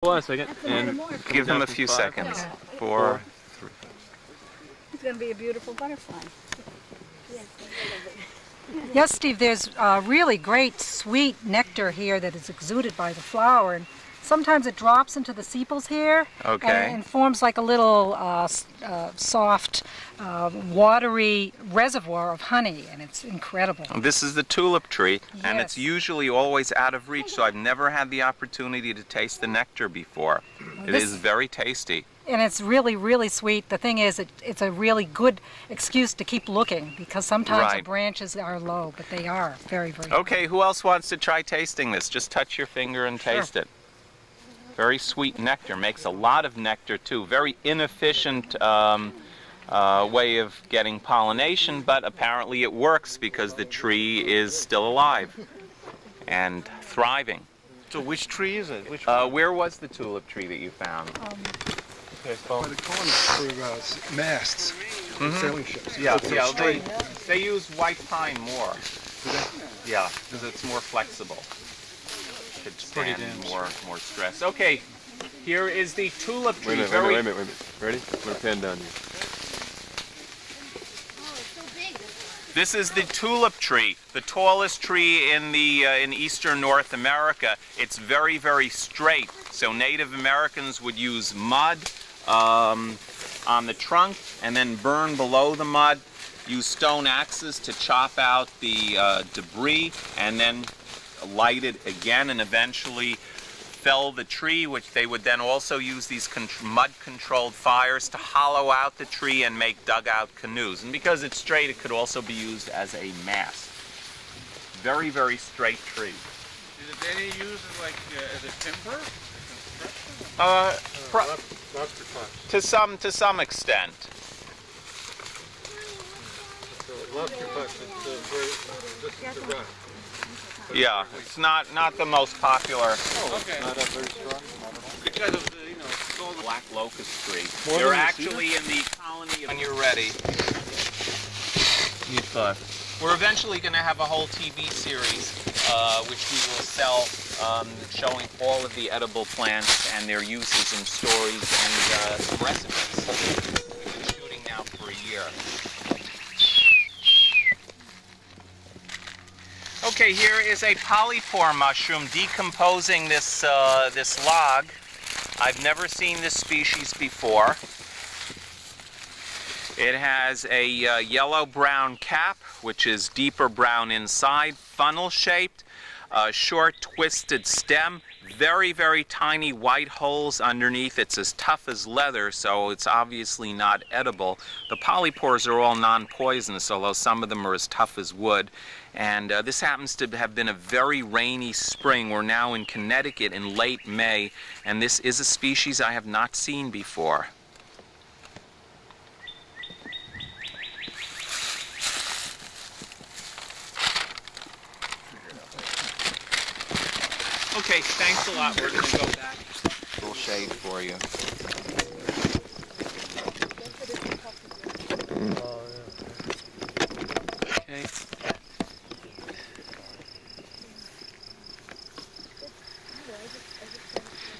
Hold on a second. And Give them a few seconds. 4, 3. It's going to be a beautiful butterfly. Yes, Steve, there's really great sweet nectar here that is exuded by the flower, and sometimes it drops into the sepals here and forms like a little soft, watery reservoir of honey, and it's incredible. This is the tulip tree, and it's Yes. usually always out of reach, so I've never had the opportunity to taste the nectar before. It is very tasty. And it's really, really sweet. The thing is, it's a really good excuse to keep looking, because sometimes the branches are low, but they are very, very Okay, who else wants to try tasting this? Just touch your finger and taste it. Very sweet nectar. Makes a lot of nectar, too. Very inefficient way of getting pollination, but apparently it works because the tree is still alive and thriving. so which tree is it? Which Where was the tulip tree that you found? okay, But the corn is for masts, sailing ships. Yeah, It's yeah, straight. they use white pine more. Yeah, because it's more flexible. Could pretty stand damn more stress. Okay, here is the tulip tree. Wait a minute. Ready? I'm gonna pan down here. This is the tulip tree, the tallest tree in in eastern North America. It's very, very straight. So Native Americans would use mud on the trunk and then burn below the mud. Use stone axes to chop out the debris, and then light it again, and eventually fell the tree, which they would then also use these mud-controlled fires to hollow out the tree and make dugout canoes. And because it's straight, it could also be used as a mast. Very, very straight tree. Is it any use like as a timber? To some extent. Yeah, it's not the most popular. Okay. Because of the, all the Black locust tree. They're actually in the colony when you're ready. Need 5. We're eventually going to have a whole TV series, which we will sell, showing all of the edible plants and their uses and stories and some recipes. We've been shooting now for a year. Okay, here is a polypore mushroom decomposing this log. I've never seen this species before. It has a yellow-brown cap, which is deeper brown inside, funnel-shaped, short, twisted stem, very, very tiny white holes underneath. It's as tough as leather, so it's obviously not edible. The polypores are all non-poisonous, although some of them are as tough as wood. And this happens to have been a very rainy spring. We're now in Connecticut in late May, and this is a species I have not seen before. Okay, thanks a lot. We're going to go back. A little shade for you. Okay.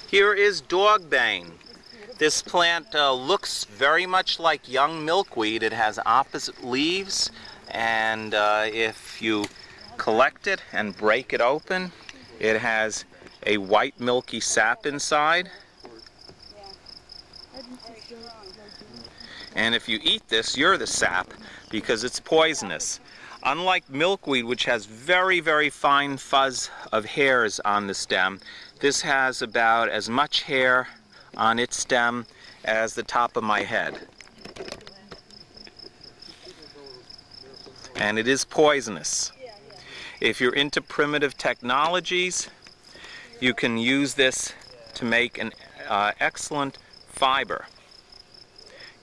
Here is dogbane. This plant looks very much like young milkweed. It has opposite leaves, and if you collect it and break it open, it has a white milky sap inside. And if you eat this, you're the sap, because it's poisonous. Unlike milkweed, which has very, very fine fuzz of hairs on the stem, this has about as much hair on its stem as the top of my head. And it is poisonous. If you're into primitive technologies, you can use this to make an excellent fiber.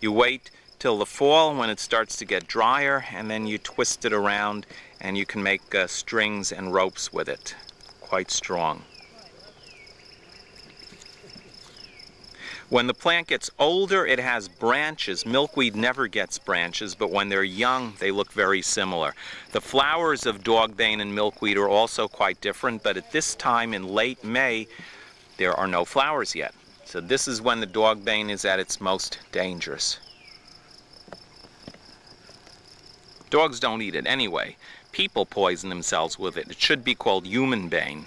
You wait till the fall when it starts to get drier, and then you twist it around and you can make strings and ropes with it. Quite strong. When the plant gets older, it has branches. Milkweed never gets branches, but when they're young, they look very similar. The flowers of dogbane and milkweed are also quite different, but at this time in late May, there are no flowers yet. So this is when the dogbane is at its most dangerous. Dogs don't eat it anyway. People poison themselves with it. It should be called human bane.